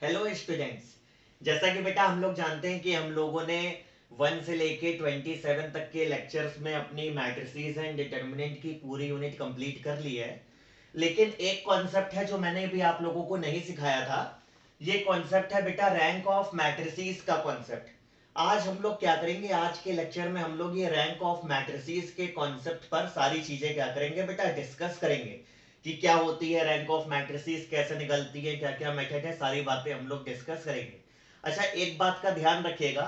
Hello students. जैसा कि बेटा हम लोग जानते हैं कि हम लोगों ने 1 से लेके 27 तक के लेक्चर्स में अपनी मैट्रिसेस एंड डिटर्मिनेंट की पूरी यूनिट कंप्लीट कर ली है। लेकिन एक कॉन्सेप्ट है जो मैंने भी आप लोगों को नहीं सिखाया था। ये कॉन्सेप्ट है बेटा रैंक ऑफ मैट्रिसेस का कॉन्सेप्ट। आज हम लोग क्या करेंगे, आज के लेक्चर में हम लोग ये रैंक ऑफ मैट्रिसेस के कॉन्सेप्ट पर सारी चीजें क्या करेंगे बेटा, डिस्कस करेंगे कि क्या होती है रैंक ऑफ मैट्रिसेस, कैसे निकलती है, क्या क्या मेथड है, सारी बातें हम लोग डिस्कस करेंगे। अच्छा, एक बात का ध्यान रखिएगा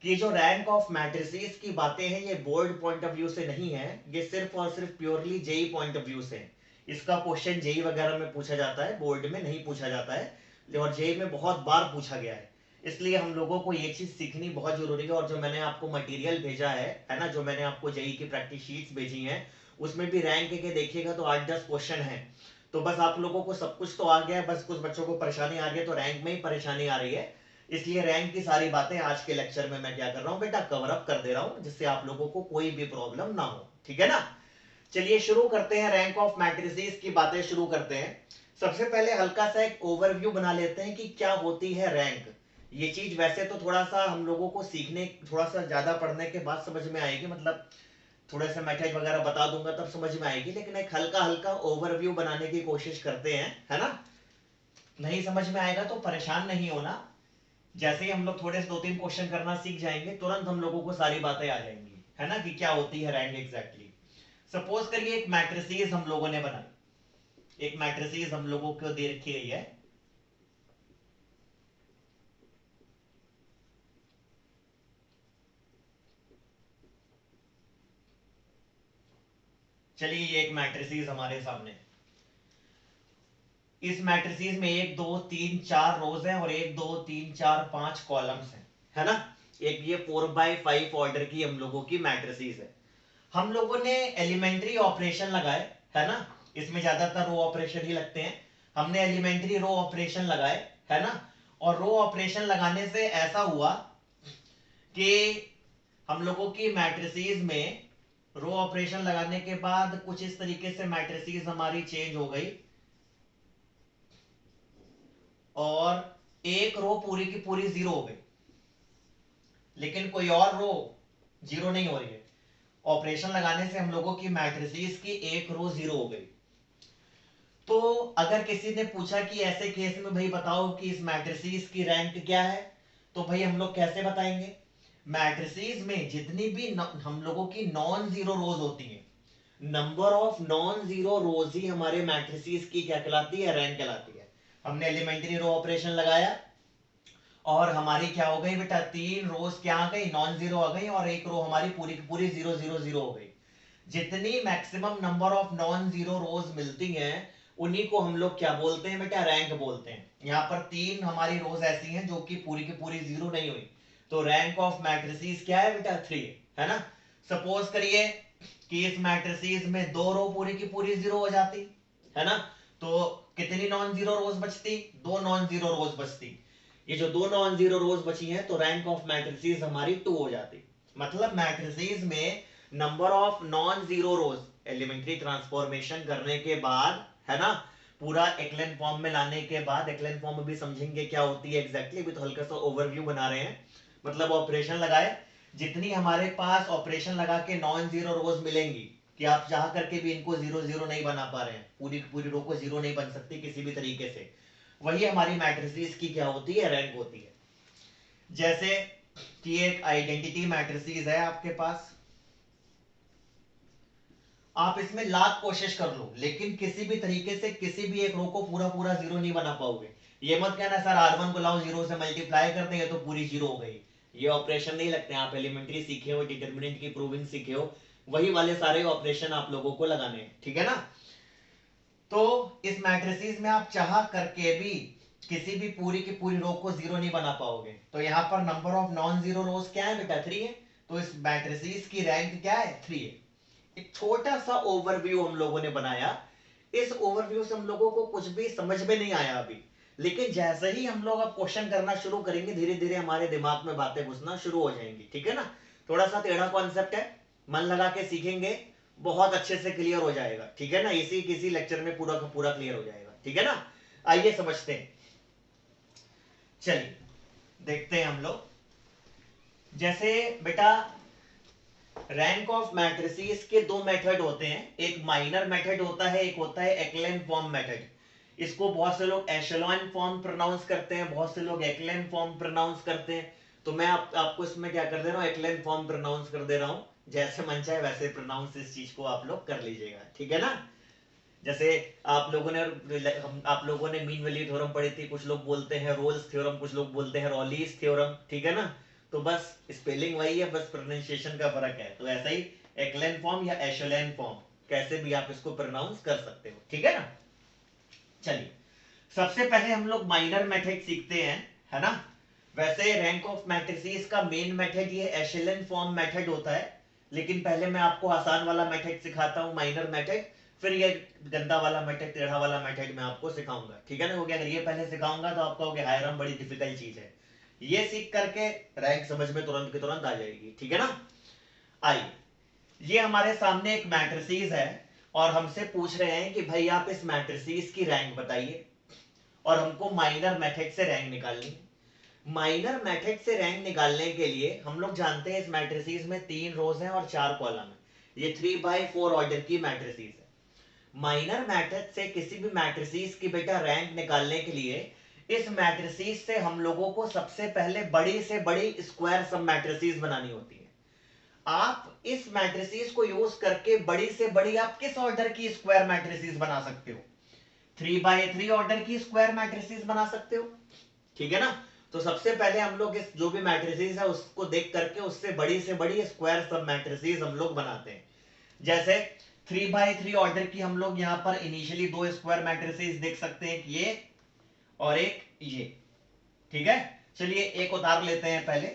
कि जो रैंक ऑफ मैट्रिसेस की बातें हैं ये बोर्ड पॉइंट ऑफ व्यू से नहीं है, ये सिर्फ और सिर्फ purely JEE point of view से। इसका क्वेश्चन जेई वगैरह में पूछा जाता है, बोर्ड में नहीं पूछा जाता है और जेई में बहुत बार पूछा गया है। इसलिए हम लोगों को ये चीज सीखनी बहुत जरूरी है। और जो मैंने आपको मटेरियल भेजा है ना, जो मैंने आपको जेई की प्रैक्टिस शीट्स भेजी हैं, उसमें भी रैंक के देखिएगा तो 8-10 क्वेश्चन है। तो बस आप लोगों को सब कुछ तो आ गया है, बस कुछ बच्चों को परेशानी आ रही है, तो रैंक में ही परेशानी आ रही है। इसलिए रैंक की सारी बातें आज के लेक्चर में मैं क्या कर रहा हूं बेटा, कवर अप कर दे रहा हूं, जिससे आप लोगों को कोई भी प्रॉब्लम ना हो। ठीक है ना। चलिए शुरू करते हैं, रैंक ऑफ मैट्रिसेस की बातें शुरू करते हैं। सबसे पहले हल्का सा एक ओवरव्यू बना लेते हैं कि क्या होती है रैंक। ये चीज वैसे तो थोड़ा सा हम लोगों को सीखने, थोड़ा सा ज्यादा पढ़ने के बाद समझ में आएगी, मतलब थोड़े से मेथड वगैरह बता दूंगा तब समझ में आएगी, लेकिन एक हल्का हल्का ओवरव्यू बनाने की कोशिश करते हैं, है ना। नहीं समझ में आएगा तो परेशान नहीं होना। जैसे ही हम लोग थोड़े से 2-3 क्वेश्चन करना सीख जाएंगे, तुरंत हम लोगों को सारी बातें आ जाएंगी, है ना, कि क्या होती है रैंक एग्जैक्टली। सपोज करिए एक मैट्रिसेस हम लोगों ने बनाई, एक मैट्रिसेस हम लोगों को दे रखी गई है। चलिए ये एक मैट्रिसेस हमारे सामने, इस मैट्रिसेस में 1 2 3 4 रोज हैं और 1 2 3 4 5 कॉलम्स हैं, है ना। एक ये 4x5 ऑर्डर की हम लोगों की मैट्रिसेस है। हम लोगों ने एलिमेंट्री ऑपरेशन लगाए, है ना। इसमें ज्यादातर रो ऑपरेशन ही लगते हैं। हमने एलिमेंट्री रो ऑपरेशन लगाए, है ना। और रो ऑपरेशन लगाने से ऐसा हुआ कि हम लोगों की मैट्रिसेस में रो ऑपरेशन लगाने के बाद कुछ इस तरीके से मैट्रिसेस हमारी चेंज हो गई और एक रो पूरी की पूरी जीरो हो गई, लेकिन कोई और रो जीरो नहीं हो रही है। ऑपरेशन लगाने से हम लोगों की मैट्रिसेस की एक रो जीरो हो गई। तो अगर किसी ने पूछा कि ऐसे केस में भाई बताओ कि इस मैट्रिसेस की रैंक क्या है, तो भाई हम लोग कैसे बताएंगे। मैट्रिसेस में जितनी भी हम लोगों की नॉन जीरो रोज होती हैं, number of non zero rows ही हमारे मैट्रिसेस की क्या कहलाती है, रैंक कहलाती है। हमने एलिमेंट्री रो ऑपरेशन लगाया और हमारी क्या हो गई बेटा, 3 रोज क्या आ गई, नॉन जीरो आ गई, और एक रो हमारी पूरी की पूरी 0 0 0 हो गई। जितनी maximum number of non zero रोज मिलती हैं, उन्हीं को हम लोग क्या बोलते हैं बेटा, रैंक बोलते हैं। यहाँ पर 3 हमारी रोज ऐसी हैं जो कि पूरी की पूरी जीरो नहीं हुई, तो रैंक ऑफ मैट्रिसेस क्या है बेटा, 3, है ना। सपोज करिए कि इस मैट्रिसेस में 2 रो पूरी की पूरी जीरो हो जाती, है ना। तो कितनी नॉन जीरो रोज बचती, 2 नॉन जीरो रोज बचती। ये जो 2 नॉन जीरो रोज बची हैं, तो रैंक ऑफ मैट्रिसेस हमारी 2 हो जाती। मतलब मैट्रिसेस में number of non zero rows elementary transformation करने के बाद, है ना, पूरा एक्लेन फॉर्म में लाने के बाद, एक्लेन फॉर्म में भी समझेंगे क्या होती है एग्जैक्टली, भी तो हल्का सा ओवरव्यू बना रहे हैं। मतलब ऑपरेशन लगाए, जितनी हमारे पास ऑपरेशन लगा के नॉन जीरो रोज मिलेंगी, कि आप चाह करके भी इनको 0 0 नहीं बना पा रहे हैं, पूरी पूरी रो को जीरो नहीं बन सकती किसी भी तरीके से, वही हमारी मैट्रिसेस की क्या होती है, रैंक होती है। जैसे कि एक आइडेंटिटी मैट्रिसेस है आपके पास, आप इसमें लाख कोशिश कर लो, लेकिन किसी भी तरीके से किसी भी एक रो को पूरा पूरा जीरो नहीं बना पाओगे। ये मत कहना सर R1 को लाओ जीरो से मल्टीप्लाई कर देंगे तो पूरी जीरो हो गई, ये ऑपरेशन नहीं लगते। आप एलिमेंट्री सीखे हो, डिटरमिनेंट की प्रूविंग सीखे हो, वही वाले सारे ऑपरेशन आप लोगों को लगाने हैं, ठीक है ना। तो इस मैट्रिसेस में आप चाह करके भी किसी भी पूरी की पूरी रो को जीरो नहीं बना पाओगे। तो यहाँ पर नंबर ऑफ नॉन जीरो रोज क्या है बेटा, 3 है। तो इस मैट्रिसेस की रैंक क्या है, 3 है। एक छोटा सा ओवरव्यू हम लोगों ने बनाया। इस ओवरव्यू से हम लोगों को कुछ भी समझ में नहीं आया अभी, लेकिन जैसे ही हम लोग अब क्वेश्चन करना शुरू करेंगे, धीरे धीरे हमारे दिमाग में बातें घुसना शुरू हो जाएंगी, ठीक है ना। थोड़ा सा टेढ़ा कॉन्सेप्ट है, मन लगा के सीखेंगे, बहुत अच्छे से क्लियर हो जाएगा, ठीक है ना। इसी किसी लेक्चर में पूरा का पूरा क्लियर हो जाएगा, ठीक है ना। आइए समझते हैं। चलिए देखते हैं हम लोग। जैसे बेटा रैंक ऑफ मैट्रिसेस के दो मेथड होते हैं, एक माइनर मेथड होता है, एक होता है एक्लेन फॉर्म मेथड। इसको बहुत से लोग एशेलॉन फॉर्म प्रोनाउंस करते हैं, बहुत से लोग एक्लेन फॉर्म प्रोनाउंस करते हैं। तो मैं आपको इसमें क्या कर दे रहा हूँ, एक्लेन फॉर्म प्रोनाउंस कर दे रहा हूँ। जैसे मन चाहे वैसे प्रोनाउंस इस चीज को आप लोग कर लीजिएगा, ठीक है ना। जैसे आप लोगों ने मीन वैल्यू थ्योरम पढ़ी थी, कुछ लोग बोलते हैं रोल्स थ्योरम, कुछ लोग बोलते हैं रॉलीज थ्योरम, ठीक है ना। तो बस स्पेलिंग वही है, बस प्रोनाउंसिएशन का फर्क है। तो ऐसा ही एक्लेन फॉर्म या एशेलेन फॉर्म, कैसे भी आप इसको प्रोनाउंस कर सकते हो, ठीक है ना। चलिए सबसे पहले हम लोग माइनर मेथड सीखते हैं, है ना। वैसे रैंक ऑफ मैट्रिसेस का मेन मेथड ये एशेलेन फॉर्म मेथड होता है, लेकिन पहले मैं आपको आसान वाला मेथड सिखाता हूं, माइनर मेथड। फिर ये गंदा वाला मेथड, टेढ़ा वाला मेथड मैं आपको सिखाऊंगा, ठीक है ना। हो गया, अगर ये पहले सिखाऊंगा तो आपका हो गया हायरम बड़ी डिफिकल्ट चीज है। ये सीख करके रैंक समझ में तुरंत की तुरंत आ जाएगी, ठीक है ना। आइए, ये हमारे सामने एक मैट्रिसेस है और हमसे पूछ रहे हैं कि भाई आप इस मैट्रिसेस की रैंक बताइए, और हमको माइनर मेथड से रैंक निकालनी है। माइनर मेथड से रैंक निकालने के लिए हम लोग जानते हैं इस मैट्रिसेस में 3 रोज हैं और 4 कॉलम है। ये 3/4 ऑर्डर की मैट्रिसेस है। माइनर मेथड से किसी भी मैट्रिसेस की बेटा रैंक निकालने के लिए इस मैट्रिसेस से हम लोगों को सबसे पहले बड़ी से बड़ी स्क्वायर सब मैट्रिसेस बनानी होती है। आप इस मैट्रिसेस को यूज करके बड़ी से बड़ी आप किस ऑर्डर की स्क्वायर मैट्रिसेस बना सकते हो, 3/3 ऑर्डर की स्क्वायर मैट्रिसेस बना सकते हो, ठीक है ना। तो सबसे पहले हम लोग इस जो भी मैट्रिसेस है उसको देख करके उससे बड़ी स्क्वायर सब मैट्रिसेस हम लोग बनाते हैं। जैसे 3/3 ऑर्डर की हम लोग यहां पर इनिशियली 2 स्क्वायर मैट्रिसेस देख सकते हैं, एक ये और एक ये, ठीक है। चलिए एक उतार लेते हैं पहले।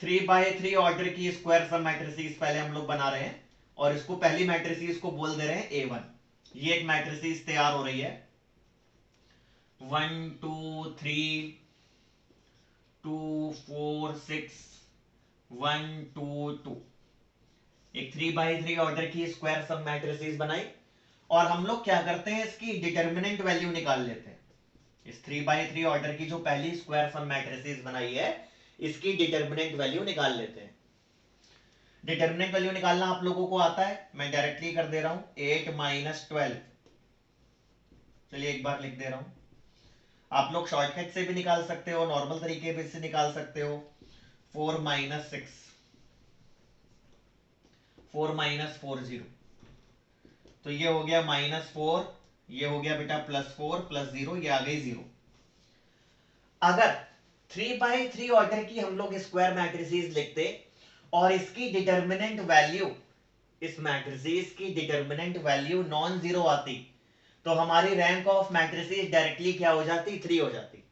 3/3 ऑर्डर की स्क्वायर सब मैट्रिसेस पहले हम लोग बना रहे हैं, और इसको पहली मैट्रिसेस को बोल दे रहे हैं A1। ये एक मैट्रिसेस तैयार हो रही है, 1 2 3 2 4 6 1 2 2। एक 3/3 ऑर्डर की स्क्वायर सब मैट्रिसेस बनाई, और हम लोग क्या करते हैं, इसकी डिटर्मिनेंट वैल्यू निकाल लेते हैं। इस 3/3 ऑर्डर की जो पहली स्क्वायर सब मैट्रिसेस बनाई है, इसकी डिटर्मिनेंट वैल्यू निकाल लेते हैं। डिटर्मिनेंट वैल्यू निकालना आप लोगों को आता है, मैं डायरेक्टली कर दे रहा हूं, 8 - 12। चलिए एक बार लिख दे रहा हूं। आप लोग शॉर्टकट से भी निकाल सकते हो, नॉर्मल तरीके से निकाल सकते हो। 4 - 6, 4 - 4 0। तो ये हो गया -4, ये हो गया बेटा +4 +0, ये आ गई 0। अगर 3/3 ऑर्डर की हम लोग स्क्वायर मैट्रिसेस लिखते और इसकी डिटर्मिनेंट वैल्यू, इस मैट्रिसेस की डिटर्मिनेंट वैल्यू नॉन जीरो आती, तो हमारी रैंक ऑफ मैट्रिसेस डायरेक्टली क्या हो जाती, 3 हो जाती।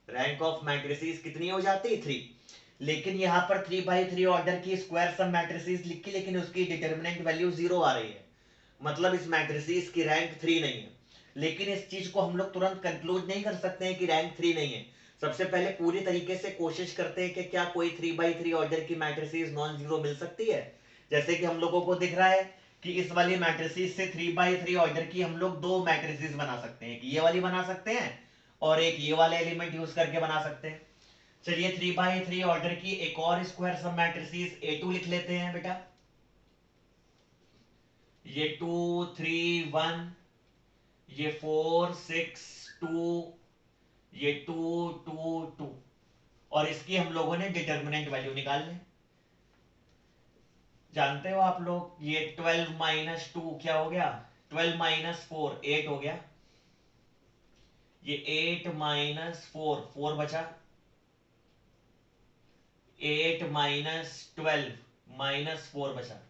रैंक ऑफ मैट्रिसेस कितनी हो जाती, 3। लेकिन यहां पर 3/3 ऑर्डर की स्क्वायर सब मैट्रिसेस लिखी, लेकिन उसकी डिटर्मिनेंट वैल्यू 0 आ रही है, मतलब इस मैट्रिसेस की रैंक 3 नहीं है। लेकिन इस चीज को हम लोग तुरंत कंक्लूड नहीं कर सकते हैं कि रैंक 3 नहीं है। सबसे पहले पूरी तरीके से कोशिश करते हैं कि क्या कोई 3/3 ऑर्डर की मैट्रिसेस नॉन जीरो मिल सकती है। जैसे कि हम लोगों को दिख रहा है कि इस वाली मैट्रिसेस से 3/3 ऑर्डर की हम लोग 2 मैट्रिसेस बना सकते हैं, ये वाली बना सकते हैं और एक ये वाले एलिमेंट यूज करके बना सकते हैं। चलिए 3/3 ऑर्डर की एक और स्क्वायर सब मैट्रिसेस A2 लिख लेते हैं बेटा। ये 2 3 1, ये 4 6 2, ये 2 2 2, और इसकी हम लोगों ने डिटर्मिनेंट वैल्यू निकाल ली। जानते हो आप लोग, ये 12 - 2 क्या हो गया, 12 - 4 8 हो गया। ये 8 - 4 4 बचा, 8 - 12 -4 बचा,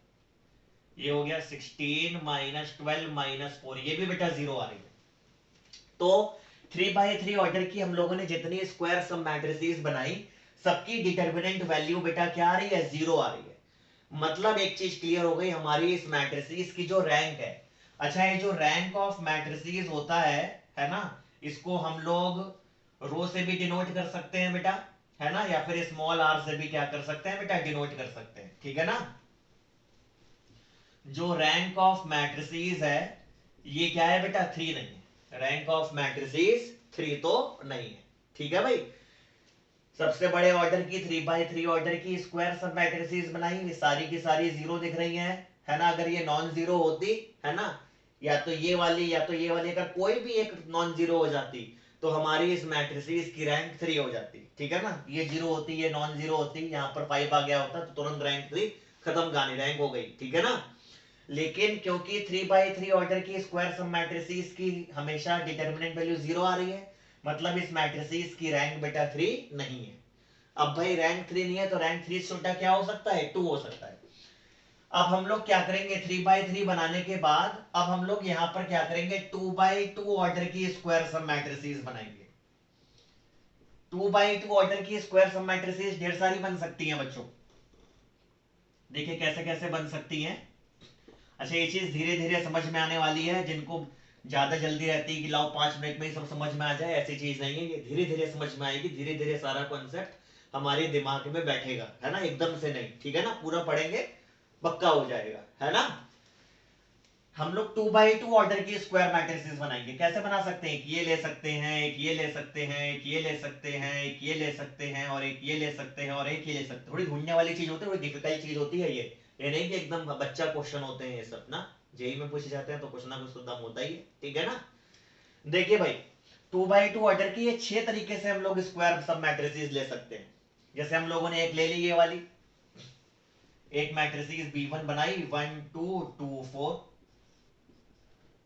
ये हो गया 16 - 12 - 4, ये भी बेटा 0 आ रही है। तो 3/3 ऑर्डर की हम लोगों ने जितनी स्क्वायर सब मैट्रिसेस बनाई, सबकी डिटर्मिनेंट वैल्यू बेटा क्या आ रही है, 0 आ रही है। मतलब एक चीज क्लियर हो गई हमारी, इस मैट्रिसेस की जो रैंक है। अच्छा, ये जो रैंक ऑफ मैट्रिसेस होता है ना, इसको हम लोग रो से भी डिनोट कर सकते हैं बेटा, है ना, या फिर स्मॉल r से भी क्या कर सकते हैं बेटा, डिनोट कर सकते हैं, ठीक है ना। जो रैंक ऑफ मैट्रिसेस है ये क्या है बेटा, 3 नहीं है। रैंक ऑफ मैट्रिसेस 3 तो नहीं है, ठीक है भाई। सबसे बड़े ऑर्डर की 3x3 ऑर्डर की स्क्वायर सब मैट्रिसेस बनाई, सारी की सारी जीरो दिख रही हैं, है ना। अगर ये नॉन जीरो होती, है ना, या तो ये वाली या तो ये वाली, अगर कोई भी एक नॉन जीरो हो जाती तो हमारी इस मैट्रिसेस की रैंक 3 हो जाती, ठीक है ना। ये जीरो होती, ये नॉन जीरो होती, यहाँ पर 5 आ गया होता तो तुरंत रैंक 3 खत्म, गानी रैंक हो गई, ठीक है ना। लेकिन क्योंकि 3x3 ऑर्डर की स्क्वायर सब मैट्रिसेस की हमेशा डिटर्मिनेंट वैल्यू जीरो आ रही है, मतलब इस मैट्रिसेस की रैंक बेटा 3 नहीं है। अब भाई रैंक 3 नहीं है तो रैंक 3 से छोटा क्या हो सकता है, 2 हो सकता है। अब हम लोग क्या करेंगे, 3x3 बनाने के बाद अब हम लोग यहां पर क्या करेंगे, 2x2 ऑर्डर की स्क्वायर सब मैट्रिसेस बनाएंगे। 2x2 ऑर्डर की स्क्वायर सब मैट्रिसेस ढेर सारी बन सकती हैं बच्चों, देखिए कैसे कैसे बन सकती हैं। अच्छा, ये चीज धीरे धीरे समझ में आने वाली है, जिनको ज्यादा जल्दी रहती है कि लाओ 5 मिनट में ही सब समझ में आ जाए, ऐसी चीज नहीं है, ये धीरे धीरे समझ में आएगी, धीरे धीरे सारा कॉन्सेप्ट हमारे दिमाग में बैठेगा, है ना, एकदम से नहीं, ठीक है ना, पूरा पढ़ेंगे पक्का हो जाएगा, है ना। हम लोग 2x2 ऑर्डर की स्क्वायर मैट्रिसेस बनाएंगे, कैसे बना सकते हैं, एक ये ले सकते हैं, एक ये ले सकते हैं, एक ये ले सकते हैं, एक ये ले सकते हैं, और एक ये ले सकते हैं, और एक ये ले सकते हैं। थोड़ी ढूंढने वाली चीज होती है, थोड़ी डिफिकल्ट चीज होती है ये नहीं कि एकदम बच्चा क्वेश्चन होते हैं ये सब ना, जेई में पूछे जाते हैं तो कुछ ना कुछ तो दम होता ही है, ठीक है ना। देखिए भाई, 2x2 ऑर्डर की ये 6 तरीके से हम लोग स्क्वायर सब मैट्रिसेस ले सकते हैं। जैसे हम लोगों ने एक ले ली ये वाली, एक मैट्रिसेस B1 बनाई, 1 2 2 4,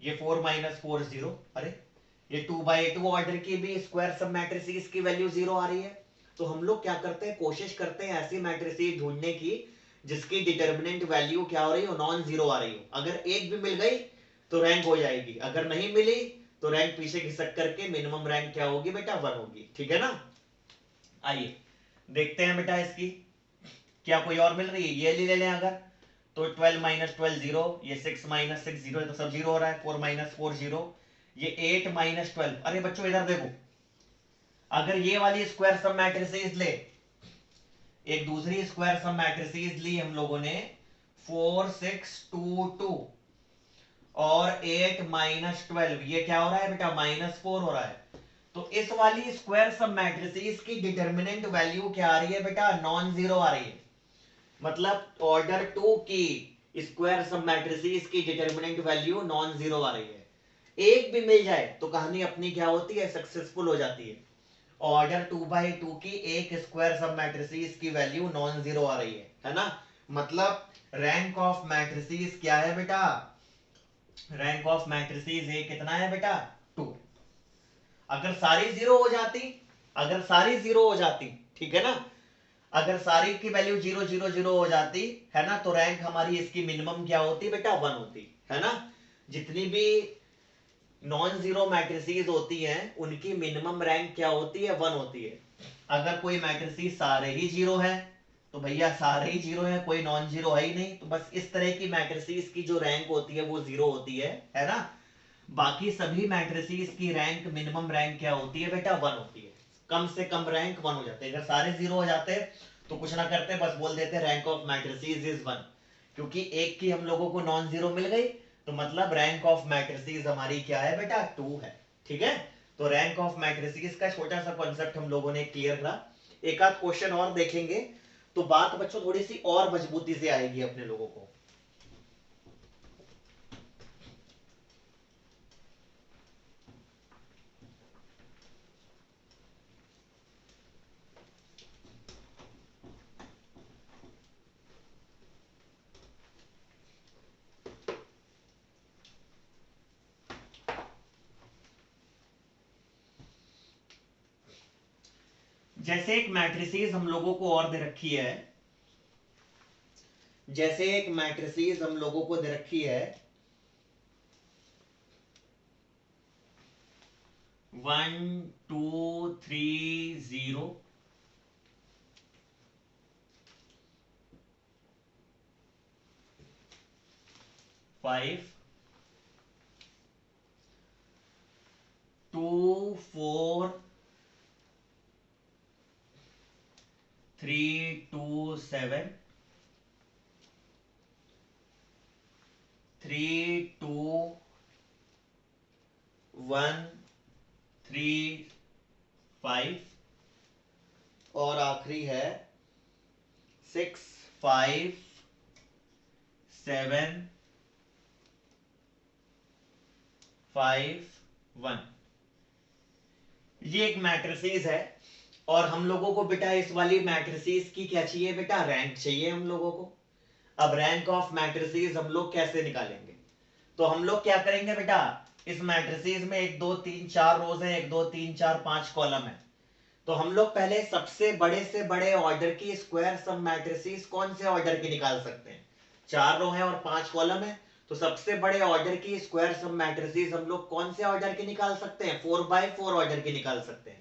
ये 4 माइनस 4 0, अरे ये 2x2 ऑर्डर की भी स्क्वायर सब मैट्रिसेस की वैल्यू जीरो आ रही है। तो हम लोग क्या करते हैं, कोशिश करते हैं ऐसी मैट्रिसेस ढूंढने की जिसकी डिटर्मिनेंट वैल्यू क्या हो रही हो, नॉन जीरो आ रही हो। अगर एक भी मिल गई तो रैंक हो जाएगी, अगर नहीं मिली तो रैंक पीछे खिसक करके मिनिमम रैंक क्या होगी बेटा, 1 होगी, ठीक है ना। आइए देखते हैं बेटा इसकी, क्या कोई और मिल रही है, ये ले लें अगर, तो 12 माइनस 12 जीरो, ये 6 माइनस 6 जीरो, तो सब जीरो हो रहा है, 4 माइनस 4 जीरो, ये 8 माइनस 12। अरे बच्चों इधर देखो, अगर ये वाली स्क्वायर सब मैट्रिसेस ले, एक दूसरी स्क्वायर सब मैट्रिसेस ली हम लोगों ने, 4 6 2 2 और 8 माइनस 12, ये क्या हो रहा है बेटा, -4 हो रहा है। तो इस वाली स्क्वायर सब मैट्रिसेस की डिटर्मिनेंट वैल्यू क्या आ रही है बेटा, नॉन जीरो आ रही है। मतलब ऑर्डर 2 की स्क्वायर सब मैट्रिसेस की डिटर्मिनेंट वैल्यू नॉन जीरो आ रही है। एक भी मिल जाए तो कहानी अपनी क्या होती है, सक्सेसफुल हो जाती है। ऑर्डर 2x2 की एक स्क्वायर सब मैट्रिसेस की वैल्यू नॉन जीरो आ रही है ना। मतलब रैंक ऑफ मैट्रिसेस क्या है बेटा, रैंक ऑफ मैट्रिसेस ए कितना है बेटा, 2। अगर सारी जीरो हो जाती, अगर सारी जीरो हो जाती, ठीक है ना, अगर सारी की वैल्यू 0 0 0 हो जाती, है ना, तो रैंक हमारी इसकी मिनिमम क्या होती बेटा, 1 होती, है ना। जितनी भी नॉन जीरो मैट्रिसेस होती हैं उनकी मिनिमम रैंक क्या होती है, 1 होती है। अगर कोई मैट्रिसेस सारे ही जीरो है तो भैया सारे ही जीरो है, कोई नॉन जीरो है ही नहीं, तो बस इस तरह की मैट्रिसेस की जो रैंक होती है वो जीरो होती है ना। बाकी सभी मैट्रिसेस की रैंक, मिनिमम रैंक क्या होती है बेटा, 1 होती है। कम से कम रैंक 1 हो जाते हैं। अगर सारे जीरो हो जाते तो कुछ ना करते, बस बोल देते रैंक ऑफ मैट्रिसेस इज 1, क्योंकि एक की हम लोगों को नॉन जीरो मिल गई, तो मतलब रैंक ऑफ मैट्रिसेस हमारी क्या है बेटा, 2 है, ठीक है। तो रैंक ऑफ मैट्रिसेस का छोटा सा कॉन्सेप्ट हम लोगों ने क्लियर करा। एक आध क्वेश्चन और देखेंगे तो बात बच्चों थोड़ी सी और मजबूती से आएगी अपने लोगों को। जैसे एक मैट्रिसेस हम लोगों को और दे रखी है, जैसे एक मैट्रिसेस हम लोगों को दे रखी है 1 2 3 0, 5 2 4 3 2 7, 3 2 1 3 5 और आखिरी है 6 5 7 5 1। ये एक मैट्रिसेस है और हम लोगों को बेटा इस वाली मैट्रिसेस की क्या चाहिए बेटा, रैंक चाहिए हम लोगों को। अब रैंक ऑफ मैट्रिसेस हम लोग कैसे निकालेंगे, तो हम लोग क्या करेंगे बेटा, इस मैट्रिसेस में 1 2 3 4 रोज है, 1 2 3 4 5 कॉलम है। तो हम लोग पहले सबसे बड़े से बड़े ऑर्डर की स्क्वायर सब मैट्रिसेस कौन से ऑर्डर की निकाल सकते हैं, 4 रो है और 5 कॉलम है, तो सबसे बड़े ऑर्डर की स्क्वायर सब मैट्रिसेस हम लोग कौन से ऑर्डर की निकाल सकते हैं, 4x4 ऑर्डर की निकाल सकते हैं।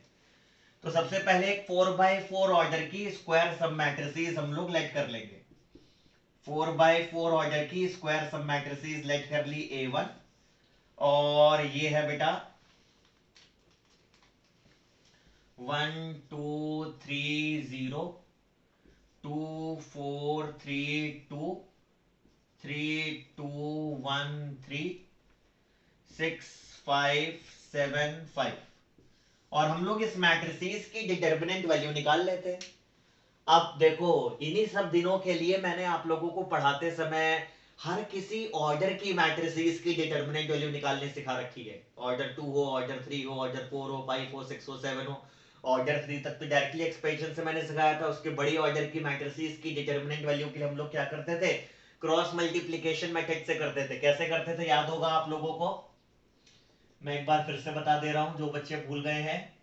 तो सबसे पहले 4x4 ऑर्डर की स्क्वायर सब मैट्रिसेस हम लोग लेट कर लेंगे। 4x4 ऑर्डर की स्क्वायर सब मैट्रिसेस लेट कर ली A1 और ये है बेटा 1 2 3 0 2 4 3 2 3 2 1 3 6 5 7 5 और हम लोग इस मैट्रिसेस की डिटर्मिनेंट वैल्यू निकाल लेते हैं। अब देखो इन्हीं सब दिनों के लिए मैंने आप लोगों को पढ़ाते समय हर किसी ऑर्डर की मैट्रिसेस की डिटर्मिनेंट वैल्यू निकालने सिखा रखी है। ऑर्डर 2 हो, ऑर्डर 3 हो, ऑर्डर 4 हो, 5 हो, 6 हो, 7 हो, ऑर्डर 3 तक तो डायरेक्टली एक्सपेंशन से मैंने सिखाया था। उसके बड़ी ऑर्डर की मैट्रिसेस की डिटर्मिनेंट वैल्यू के लिए हम लोग क्या करते थे, क्रॉस मल्टीप्लीकेशन मेथड से करते थे। कैसे करते थे याद होगा आप लोगों को, मैं एक बार फिर से बता दे रहा हूं जो बच्चे भूल गए हैं।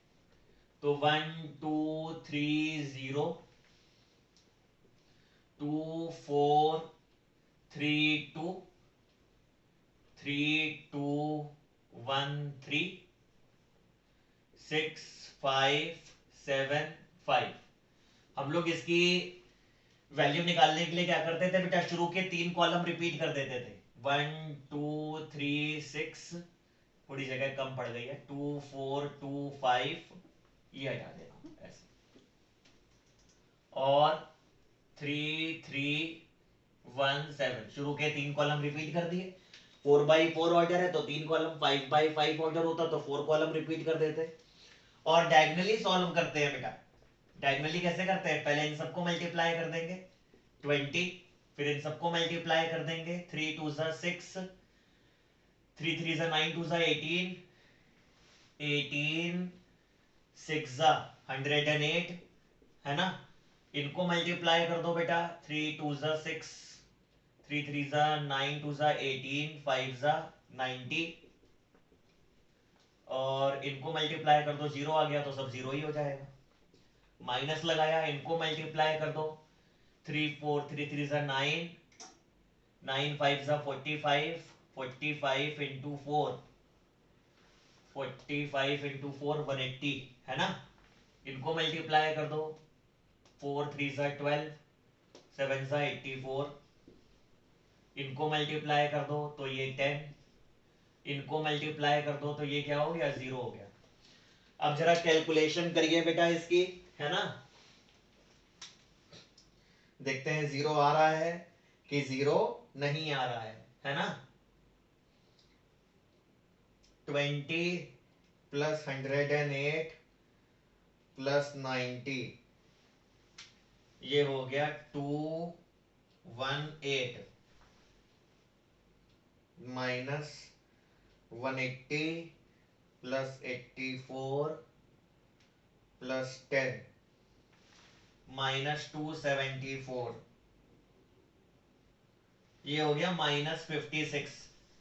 तो 1 2 3 0 2 4 3 2 3 2 1 3 6 5 7 5। हम लोग इसकी वैल्यू निकालने के लिए क्या करते थे बेटा, शुरू के 3 कॉलम रिपीट कर देते थे। 1 2 3 6, थोड़ी जगह कम पड़ गई है, 2 4 2 5, ये हटा देना ऐसे, और 3 3 1 7, शुरू के 3 कॉलम रिपीट कर दिए। 4x4 ऑर्डर है तो 3 कॉलम, 5x5 ऑर्डर होता तो 4 कॉलम रिपीट कर देते। और डायगनली सॉल्व करते हैं बेटा। डायगनली कैसे करते हैं, पहले इन सबको मल्टीप्लाई कर देंगे 20, फिर इन सबको मल्टीप्लाई कर देंगे 3 2 6, 3 3 9 2 18, 18 6 108, है ना। इनको मल्टीप्लाई कर दो बेटा, 3 2 6, 3 3 9 2 18, 5 90, और इनको मल्टीप्लाई कर दो, जीरो आ गया तो सब जीरो ही हो जाएगा। माइनस लगाया, इनको मल्टीप्लाई कर दो, 3 4 3 3 9, 9 5 45, 45 इंटू 4, 45 इंटू 4 180, है ना। इनको मल्टीप्लाई कर दो, 4 3 12, 7 84, इनको मल्टीप्लाई कर दो तो ये 10, इनको मल्टीप्लाई कर दो तो ये क्या हो गया, 0 हो गया। अब जरा कैलकुलेशन करिए बेटा इसकी, है ना। देखते हैं 0 आ रहा है कि 0 नहीं आ रहा है ना। 20 प्लस 108 प्लस 90, ये हो गया 218 माइनस 180 प्लस 84 प्लस 10 माइनस 274, ये हो गया माइनस 56।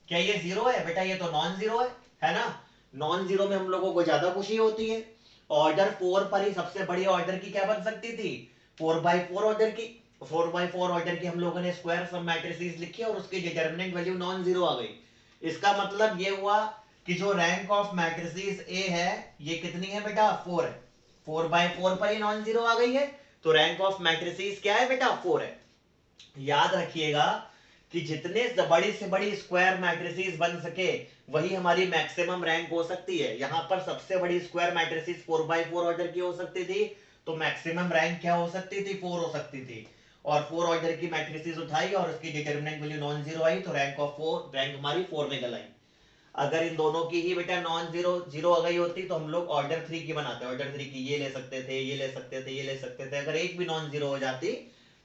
क्या ये जीरो है बेटा, ये तो नॉन जीरो है ना। नॉन जीरो में हम लोगों को ज्यादा खुशी होती है। ऑर्डर 4 पर ही सबसे बड़ी ऑर्डर की क्या बन सकती थी, 4x4 ऑर्डर की। 4x4 ऑर्डर की हम लोगों ने स्क्वायर सब मैट्रिसेस लिखी और उसकी डिटर्मिनेंट वैल्यू नॉन जीरो आ गई। इसका मतलब ये हुआ कि जो रैंक ऑफ मैट्रिसेस ए है ये कितनी है बेटा, 4 है। 4x4 पर ही नॉन जीरो आ गई है, तो रैंक ऑफ मैट्रिसेस क्या है बेटा, 4 है। याद रखिएगा कि जितने बड़ी से बड़ी स्क्वायर मैट्रिसेस बन सके वही हमारी मैक्सिमम रैंक हो सकती है। यहां पर सबसे बड़ी स्क्वायर मैट्रिसेस 4x4 ऑर्डर की हो सकती थी, तो मैक्सिमम रैंक क्या हो सकती थी, 4 हो सकती थी। और 4 ऑर्डर की मैट्रिसेस उठाई और उसकी डिटरमिनेंट वैल्यू नॉन जीरो आई, तो रैंक ऑफ 4, रैंक हमारी 4 निकल आई। अगर इन दोनों की ही बेटा नॉन जीरो जीरो आ गई होती तो हम लोग ऑर्डर 3 की बनाते, ऑर्डर 3 की ये ले सकते थे, ये ले सकते थे, ये ले सकते थे। अगर एक भी नॉन जीरो हो जाती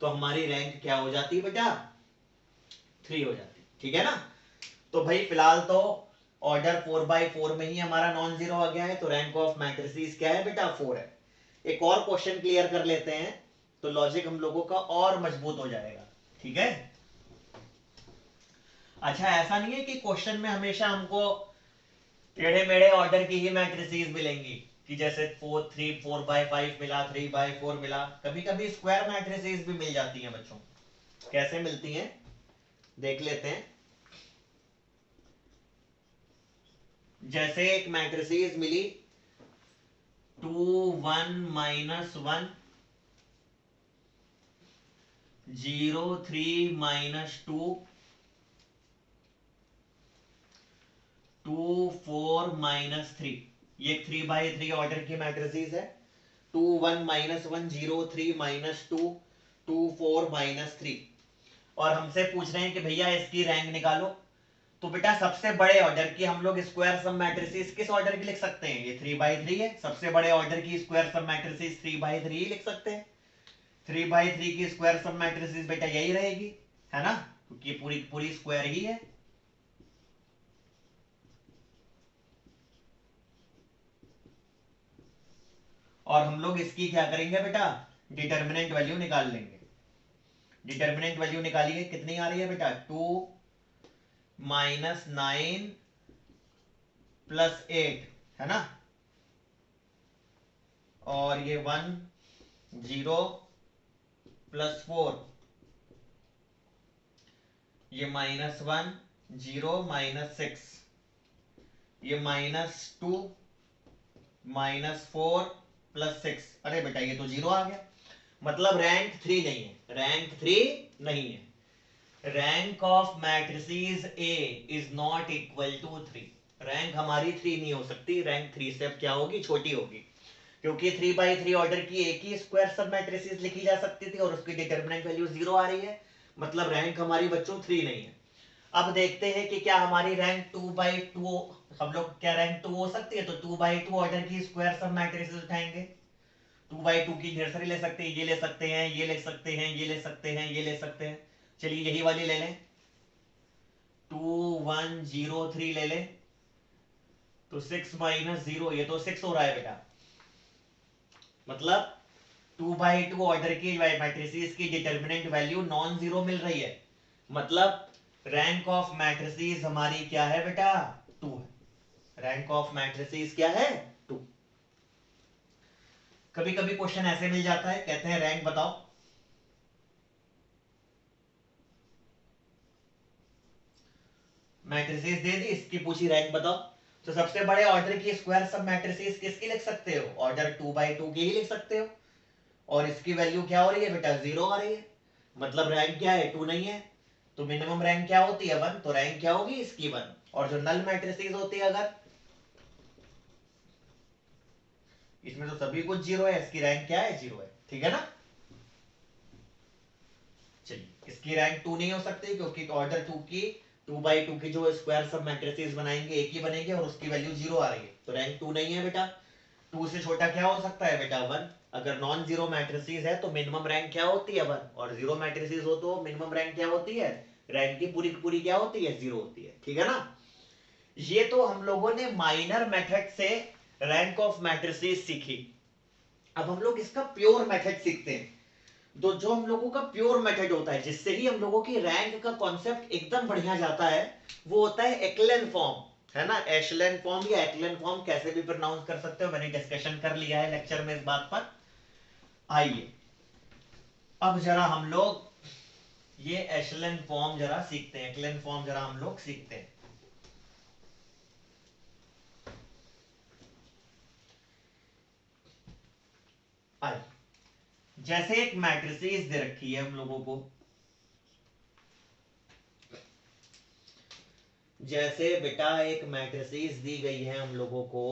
तो हमारी रैंक क्या हो जाती बेटा, 3 हो जाती, ठीक है ना। तो भाई फिलहाल तो ऑर्डर 4x4 में ही हमारा नॉन जीरो आ गया है, तो रैंक ऑफ मैट्रिसेस क्या है बेटा, 4 है। एक और क्वेश्चन क्लियर कर लेते हैं तो लॉजिक हम लोगों का और मजबूत हो जाएगा, ठीक है। अच्छा, ऐसा नहीं है कि क्वेश्चन में हमेशा हमको टेढ़े मेढ़े ऑर्डर की ही मैट्रिसेस मिलेंगी, कि जैसे 4 3 4x5 मिला, 3x4 मिला। कभी कभी स्क्वायर मैट्रिसेस भी मिल जाती हैं बच्चों। कैसे मिलती हैं देख लेते हैं। जैसे एक मैट्रिसेस मिली 2 1 -1 0 3 -2 2 4 -3। ये 3x3 ऑर्डर की मैट्रिसेस है। 2 1 -1 0 3 -2 2 4 -3। और हमसे पूछ रहे हैं कि भैया इसकी रैंक निकालो। तो बेटा सबसे बड़े ऑर्डर की हम लोग स्क्वायर सम मैट्रिसेस किस ऑर्डर की लिख सकते हैं, ये 3x3 है। सबसे बड़े ऑर्डर की स्क्वायर सम मैट्रिसेस 3x3 ही लिख सकते हैं। 3x3 की स्क्वायर सम मैट्रिसेस बेटा यही रहेगी, है ना, क्योंकि पूरी पूरी स्क्वायर ही है। और हम लोग इसकी क्या करेंगे बेटा, डिटर्मिनेंट वैल्यू निकाल लेंगे। डिटर्मिनेंट वैल्यू निकालिए, कितनी आ रही है बेटा, 2 -9 +8, है ना। और ये 1 0 +4, ये -1 0 -6, ये -2 -4 +6। अरे बेटा ये तो 0 आ गया, मतलब रैंक 3 नहीं है, रैंक 3 नहीं है। Rank of matrices A is not equal to 3। Rank हमारी 3 नहीं हो सकती, रैंक 3 से अब क्या होगी, छोटी होगी। क्योंकि 3x3 ऑर्डर की एक ही स्क्वायर सब मैट्रिसेस लिखी जा सकती थी और उसकी डिटरमिनेंट वैल्यू 0 आ रही है, मतलब रैंक हमारी बच्चों 3 नहीं है। अब देखते हैं कि क्या हमारी रैंक 2x2, हम लोग क्या रैंक 2 हो सकती है, तो 2x2 ऑर्डर की स्क्वायर सब मैट्रिसेस उठाएंगे। 2x2 की ढेर सारी ले सकते हैं, ये ले सकते हैं, ये ले सकते हैं, ये ले सकते हैं, ये ले सकते हैं। चलिए यही वाली ले लें, 2 1 0 3 ले लें। तो 6 -0, ये तो 6 हो रहा है बेटा, मतलब 2x2 ऑर्डर की मैट्रिसेस की डिटरमिनेंट वैल्यू नॉन जीरो मिल रही है, मतलब रैंक ऑफ मैट्रिसेस हमारी क्या है बेटा, 2 है। रैंक ऑफ मैट्रिसेस क्या है, 2। कभी कभी क्वेश्चन ऐसे मिल जाता है, कहते हैं रैंक बताओ। मैट्रिसेस दे दी, इसकी पूछी रैंक बताओ। तो सबसे बड़े ऑर्डर की स्क्वायर सब मैट्रिसेस किसकी लिख सकते हो, ऑर्डर 2x2 की ही लिख सकते हो। और इसकी वैल्यू क्या हो रही है बेटा, 0 आ रही है, मतलब रैंक क्या है, 2 नहीं है। तो मिनिमम रैंक क्या होती है, 1, तो रैंक क्या होगी इसकी, 1। और जो नल मैट्रिसेस होती है, अगर इसमें तो सभी कुछ 0 है, इसकी रैंक क्या है, 0 है, ठीक है ना। चलिए, इसकी रैंक 2 नहीं हो सकती क्योंकि ऑर्डर 2x2 की जो स्क्वायर सब मैट्रिसेस बनाएंगे एक ही बनेंगे और उसकी वैल्यू 0 आ रही है, तो रैंक 2 नहीं है बेटा। 2 से छोटा क्या हो सकता है बेटा, 1। अगर नॉन जीरो मैट्रिसेस है तो मिनिमम रैंक क्या होती है, 1। और जीरो मैट्रिसेस हो तो मिनिमम रैंक क्या होती है, रैंक की पूरी पूरी क्या होती है, 0 होती है, ठीक है ना। ये तो हम लोगों ने माइनर मेथड से रैंक ऑफ मैट्रिसेस सीखी। अब हम लोग इसका प्योर मेथड सीखते हैं। तो जो हम लोगों का प्योर मेथड होता है, जिससे ही हम लोगों की रैंक का कॉन्सेप्ट एकदम बढ़िया जाता है, वो होता है एक्लेन फॉर्म, है ना। एशलेन फॉर्म या एक्लेन फॉर्म, कैसे भी प्रोनाउंस कर सकते हो, मैंने डिस्कशन कर लिया है लेक्चर में इस बात पर। आइए अब जरा हम लोग ये एशलेन फॉर्म जरा सीखते हैं, एक्लेन फॉर्म जरा हम लोग सीखते हैं। आइए, जैसे एक मैट्रिसेस दे रखी है हम लोगों को, जैसे बेटा एक मैट्रिसेस दी गई है हम लोगों को,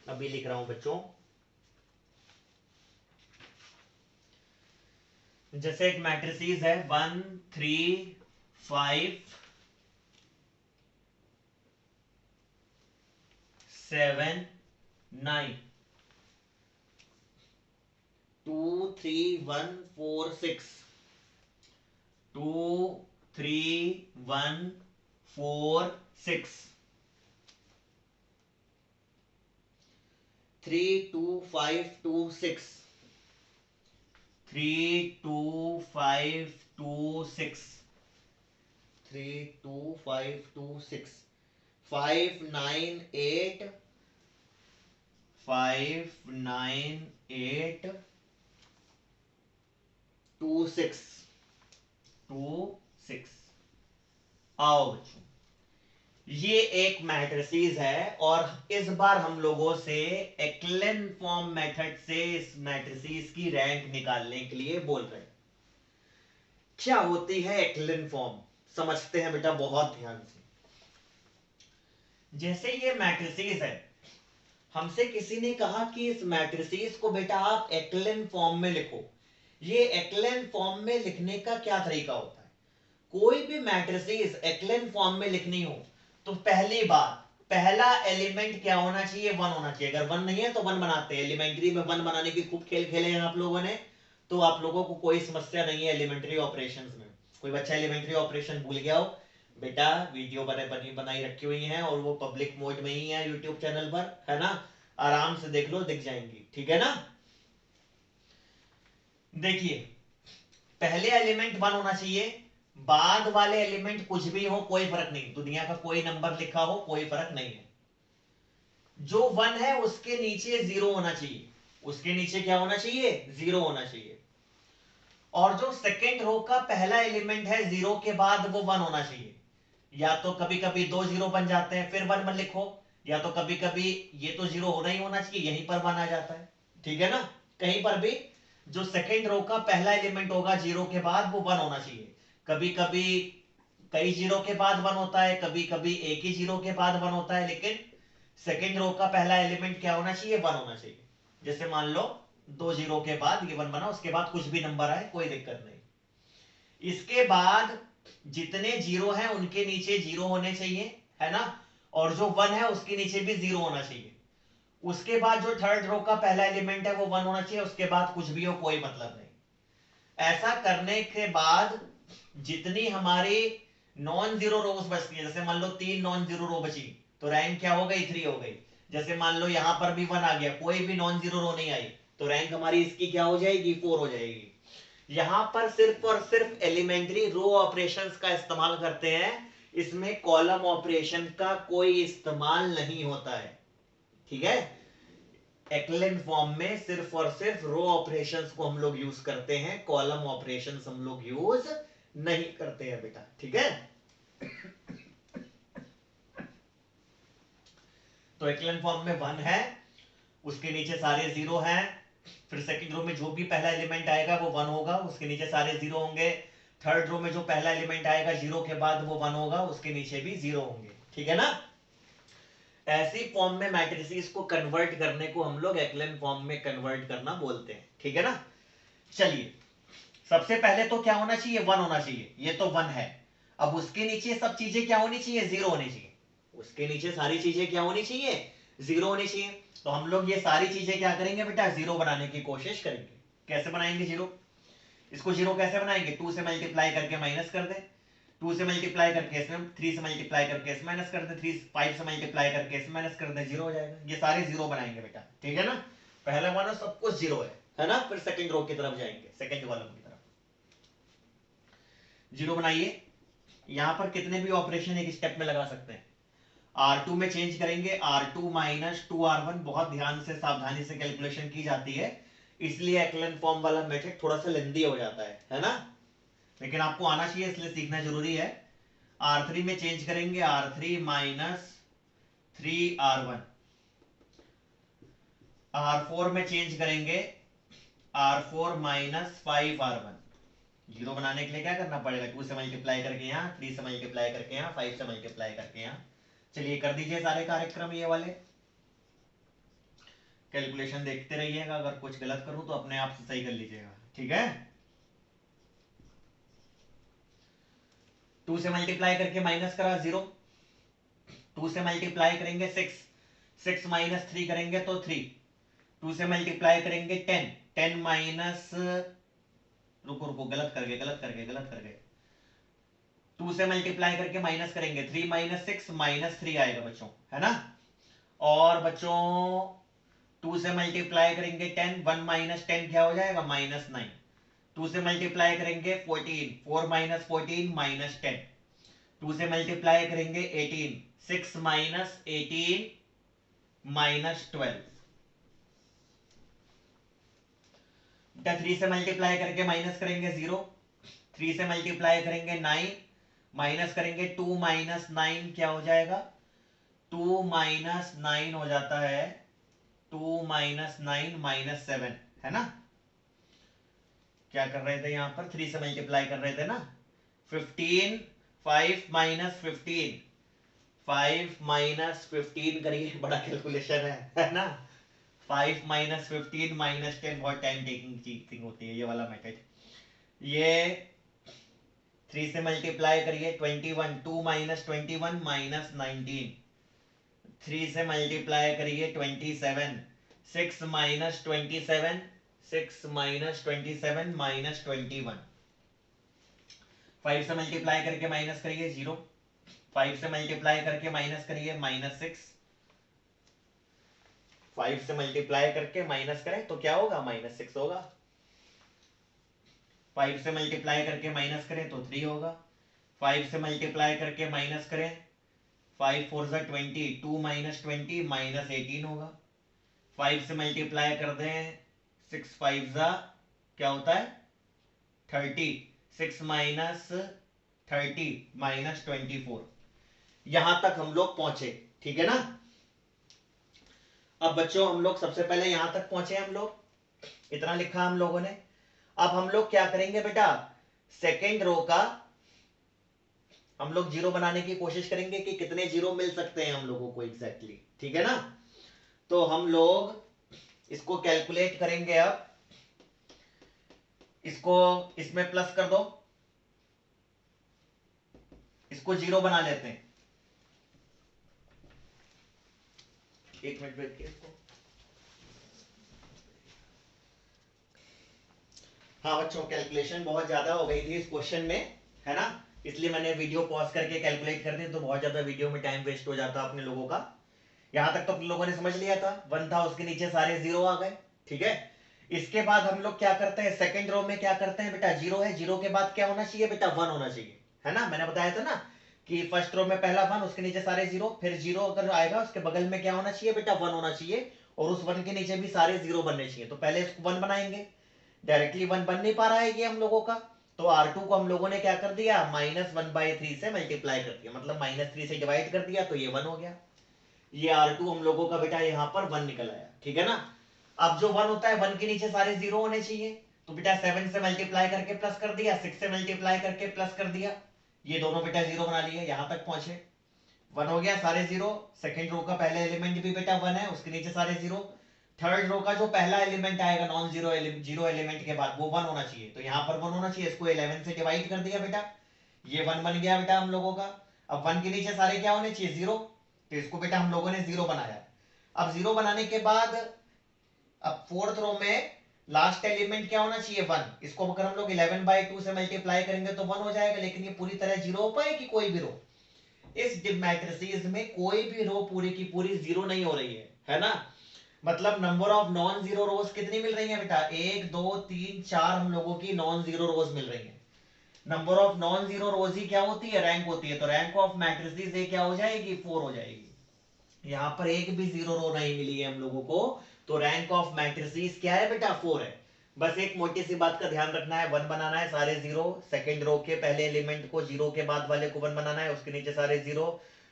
अभी लिख रहा हूं बच्चों। जैसे एक मैट्रिसेस है 1 3 5 7 9 2 3 1 4 6 2 3 1 4 6 3 2 5 2 6 3 2 5 2 6 3 2 5 2 6 5 9 8 5 9 8 2 6 2 6। आओ बच्चों, ये एक मैट्रिसेस है और इस बार हम लोगों से एक्लेन फॉर्म मेथड से इस मैट्रिसेस की रैंक निकालने के लिए बोल रहे हैं। क्या होती है एक्लेन फॉर्म, समझते हैं बेटा बहुत ध्यान से। जैसे ये मैट्रिसेस है, हमसे किसी ने कहा कि इस मैट्रिसेस को बेटा आप एक्लेन फॉर्म में लिखो। ये एक्लेन फॉर्म में लिखने का क्या तरीका होता है? कोई भी मैट्रिसेस एक्लेन फॉर्म में लिखनी हो तो पहली बात, पहला एलिमेंट क्या होना चाहिए? 1 होना चाहिए। अगर 1 नहीं है तो 1 बनाते हैं। एलिमेंट्री में 1 बनाने की खूब खेल खेले हैं आप लोगों ने, तो आप लोगों को कोई समस्या नहीं है एलिमेंट्री ऑपरेशंस में। कोई बच्चा एलिमेंट्री ऑपरेशन भूल गया हो, बेटा वीडियो बनाई रखी हुई है और वो पब्लिक मोड में ही है यूट्यूब चैनल पर, है ना? आराम से देख लो, दिख जाएंगी, ठीक है ना? देखिए, पहले एलिमेंट 1 होना चाहिए, बाद वाले एलिमेंट कुछ भी हो कोई फर्क नहीं, दुनिया का कोई नंबर लिखा हो कोई फर्क नहीं है। जो 1 है उसके नीचे 0 होना चाहिए। उसके नीचे क्या होना चाहिए? 0 होना चाहिए। और जो सेकेंड रो का पहला एलिमेंट है 0 के बाद वो 1 होना चाहिए। या तो कभी कभी 2 0 बन जाते हैं फिर 1 मत लिखो, या तो कभी कभी ये तो 0 होना ही होना चाहिए, यहीं पर 1 आ जाता है, ठीक है ना? कहीं पर भी जो सेकेंड रो का पहला एलिमेंट होगा 0 के बाद वो 1 होना चाहिए। कभी कभी कई 0 के बाद 1 होता है, कभी कभी एक ही 0 के बाद 1 होता है, लेकिन सेकेंड रो का पहला एलिमेंट क्या होना चाहिए? 1 होना चाहिए। जैसे मान लो 2 0 के बाद ये 1 बना, उसके बाद कुछ भी नंबर आए कोई दिक्कत नहीं। इसके बाद जितने 0 हैं उनके नीचे 0 होने चाहिए, है ना? और जो 1 है उसके नीचे भी 0 होना चाहिए। उसके बाद जो थर्ड रो का पहला एलिमेंट है वो 1 होना चाहिए, उसके बाद कुछ भी हो कोई मतलब नहीं। ऐसा करने के बाद जितनी हमारी नॉन जीरो रोज बचती है, जैसे मान लो 3 नॉन जीरो रो बची, तो रैंक क्या हो गई? 3 हो गई। जैसे मान लो यहां पर भी 1 आ गया, कोई भी नॉन जीरो रो नहीं आई, तो रैंक हमारी इसकी क्या हो जाएगी? 4 हो जाएगी। यहां पर सिर्फ और सिर्फ एलिमेंट्री रो ऑपरेशंस का इस्तेमाल करते हैं, इसमें कॉलम ऑपरेशन का कोई इस्तेमाल नहीं होता है, ठीक है? एक्लेन फॉर्म में सिर्फ और सिर्फ रो ऑपरेशंस को हम लोग यूज करते हैं, कॉलम ऑपरेशंस हम लोग यूज नहीं करते हैं बेटा, ठीक है? तो एक्लेन फॉर्म में 1 है, उसके नीचे सारे 0 हैं, फिर सेकंड रो में जो भी पहला एलिमेंट आएगा वो 1 होगा, उसके नीचे सारे 0 होंगे। थर्ड रो में जो पहला एलिमेंट आएगा 0 के बाद वो 1 होगा, उसके नीचे भी 0 होंगे, ठीक है ना? ऐसी फॉर्म में मैट्रिसेस को कन्वर्ट करने को हम लोग एक्लेन फॉर्म में कन्वर्ट करना बोलते हैं, ठीक है ना? चलिए, सबसे पहले तो क्या होना चाहिए? 1 होना चाहिए, ये तो 1 है। अब उसके नीचे सब चीजें क्या होनी चाहिए? 0 होनी चाहिए। उसके नीचे सारी चीजें क्या होनी चाहिए? 0 होनी चाहिए। तो हम लोग ये सारी चीजें क्या करेंगे बेटा? 0 बनाने की कोशिश करेंगे। कैसे बनाएंगे 0? इसको 0 कैसे बनाएंगे? 2 से मल्टीप्लाई करके माइनस कर दे, 2 से मल्टीप्लाई करके इसमें, 3 से मल्टीप्लाई करके इसमें माइनस कर दे, 3 5 से मल्टीप्लाई करके इसमें माइनस कर दे, 0 हो जाएगा। ये सारे 0 बनाएंगे बेटा, ठीक है ना? पहला मानो सब कुछ 0 है ना? फिर सेकंड रो की तरफ जाएंगे, सेकंड कॉलम की तरफ 0 बनाइए। यहां पर कितने भी ऑपरेशन एक स्टेप में लगा सकते हैं। R2 में चेंज करेंगे, R2 माइनस 2R1, बहुत ध्यान से सावधानी से कैलकुलेशन की जाती है, इसलिए एक्लेन फॉर्म वाला मेथड थोड़ा सा लेंदी हो जाता है ना? लेकिन आपको आना चाहिए इसलिए सीखना जरूरी है। R3 में चेंज करेंगे, R3 माइनस 3R1। R4 में चेंज करेंगे, R4 माइनस 5R1। 0 बनाने के लिए क्या करना पड़ेगा? 2 से मल्टीप्लाई करके यहाँ, 3 से मल्टीप्लाई करके यहाँ, 5 से मल्टीप्लाई करके यहाँ। चलिए कर दीजिए सारे कार्यक्रम ये वाले, कैलकुलेशन देखते रहिएगा, अगर कुछ गलत करूं तो अपने आप से सही कर लीजिएगा, ठीक है? 2 से मल्टीप्लाई करके माइनस करा 0, 2 से मल्टीप्लाई करेंगे 6, 6 माइनस 3 करेंगे तो 3, 2 से मल्टीप्लाई करेंगे 10, 10 माइनस, रुको रुको, गलत कर गए, 2 से मल्टीप्लाई करके माइनस करेंगे, 3 माइनस 6 माइनस 3 आएगा बच्चों, है ना। और बच्चों 2 से मल्टीप्लाई करेंगे 10, 1 माइनस 10 क्या हो जाएगा, -9। 2 से मल्टीप्लाई करेंगे 14, 4 माइनस 14 -10। 2 से मल्टीप्लाई करेंगे 18, 6 माइनस 18 -12। 3 से मल्टीप्लाई करके माइनस करेंगे 0, 3 से मल्टीप्लाई करेंगे 9, माइनस करेंगे 2 माइनस 9 क्या हो जाएगा, 2 माइनस 9 हो जाता है 2 माइनस 9 -7, है ना। क्या कर रहे थे यहां पर, 3 से मल्टीप्लाई कर रहे थे ना, 15, 5 माइनस 15, 5 माइनस 15 करिए, बड़ा कैलकुलेशन है ना। 5 माइनस 15 -10 बहुत टाइम टेकिंग थिंग होती है ये वाला मेथड। ये 3 से मल्टीप्लाई करिए 21, 2 माइनस 21 -19। 3 से मल्टीप्लाई करिए 27, 6 माइनस 27, 6 माइनस 27 -21। 5 से मल्टीप्लाई करके माइनस करिए 0, 5 से मल्टीप्लाई करके माइनस करिए -6, 5 से मल्टीप्लाई करके माइनस करें तो क्या होगा, -6 होगा। 5 से मल्टीप्लाई करके माइनस करें तो 3 होगा। 5 से मल्टीप्लाई करके माइनस करें, 5 4 ज़ा 20, 2 माइनस 20 -18 होगा। 5 से मल्टीप्लाई कर दें, 6 5 ज़ा क्या होता है 30, 6 माइनस 30 -24। यहां तक हम लोग पहुंचे, ठीक है ना। अब बच्चों हम लोग सबसे पहले यहां तक पहुंचे, हम लोग इतना लिखा हम लोगों ने। अब हम लोग क्या करेंगे बेटा, सेकेंड रो का हम लोग जीरो बनाने की कोशिश करेंगे कि कितने जीरो मिल सकते हैं हम लोगों को एग्जैक्टली, ठीक है ना। तो हम लोग इसको कैलकुलेट करेंगे। अब इसको इसमें प्लस कर दो, इसको जीरो बना लेते हैं। एक मिनट वेट किया इसको। हाँ बच्चों, कैलकुलेशन बहुत ज्यादा हो गई थी इस क्वेश्चन में, है ना, इसलिए मैंने वीडियो पॉज करके कैलकुलेट कर दी, तो बहुत ज्यादा वीडियो में टाइम वेस्ट हो जाता अपने लोगों का। यहां तक तो अपने लोगों ने समझ लिया था, 1 था उसके नीचे सारे जीरो आ गए, ठीक है। इसके बाद हम लोग क्या करते हैं, सेकंड रो में क्या करते हैं बेटा, जीरो है, जीरो के बाद क्या होना चाहिए बेटा, 1 होना चाहिए, है ना। मैंने बताया था ना कि फर्स्ट रो में पहला 1, उसके नीचे सारे जीरो, फिर जीरो अगर आएगा उसके बगल में क्या होना चाहिए बेटा, 1 होना चाहिए, और उस 1 के नीचे भी सारे जीरो बनने चाहिए। तो पहले इसको 1 बनाएंगे, डायरेक्टली 1 बन नहीं पा रहा है ये हम लोगों का, तो R2 को हम लोगों ने क्या कर दिया, -1/3 से मल्टीप्लाई कर दिया, मतलब -3 से डिवाइड कर दिया, तो ये 1 हो गया। ये R2 हम लोगों का बेटा यहाँ पर 1 निकल आया, ठीक है ना। अब जो 1 होता है, 1 के नीचे सारे जीरो होने चाहिए, तो बेटा 7 से मल्टीप्लाई करके प्लस कर दिया, 6 से मल्टीप्लाई करके प्लस कर दिया, ये दोनों बेटा जीरो बना लिए, यहां तक पहुंचे, 1 हो गया, सारे जीरो। सेकंड रो का पहला एलिमेंट भी बेटा 1 है, उसके नीचे सारे जीरो। थर्ड रो का जो पहला एलिमेंट आएगा नॉन जीरो जीरो एलिमेंट के बाद, वो 1 होना चाहिए, तो यहाँ पर 1 होना चाहिए, इसको 11 से डिवाइड कर दिया बेटा, ये 1 बन गया बेटा हम लोगों का। अब 1 के नीचे सारे क्या होने चाहिए, जीरो, तो इसको बेटा हम लोगों ने जीरो बनाया। अब जीरो बनाने के बाद अब फोर्थ रो में लास्ट एलिमेंट क्या होना चाहिए, 1, इसको अगर हम लोग 11/2 से मल्टीप्लाई करेंगे तो 1 हो जाएगा, लेकिन ये पूरी तरह जीरो हो पाएगी कोई भी रो, इस मैट्रिसेस में कोई भी रो पूरी की पूरी जीरो नहीं हो रही है ना। मतलब नंबर ऑफ नॉन जीरो रोज कितनी मिल रही है बेटा, 1 2 3 4 हम लोगों की नॉन जीरो रोज मिल रही है। Number of non zero rows ही क्या होती है, रैंक होती है, तो रैंक ऑफ मैट्रिसेस ये क्या हो जाएगी, 4 हो जाएगी। यहाँ पर एक भी जीरो रो नहीं मिली है हम लोगों को, तो रैंक ऑफ मैट्रिसेस क्या है बेटा, 4 है। बस एक मोटी सी बात का ध्यान रखना है, 1 बनाना है, सारे जीरो, सेकंड रो के पहले एलिमेंट को जीरो के बाद वाले को 1 बनाना है, उसके नीचे सारे जीरो,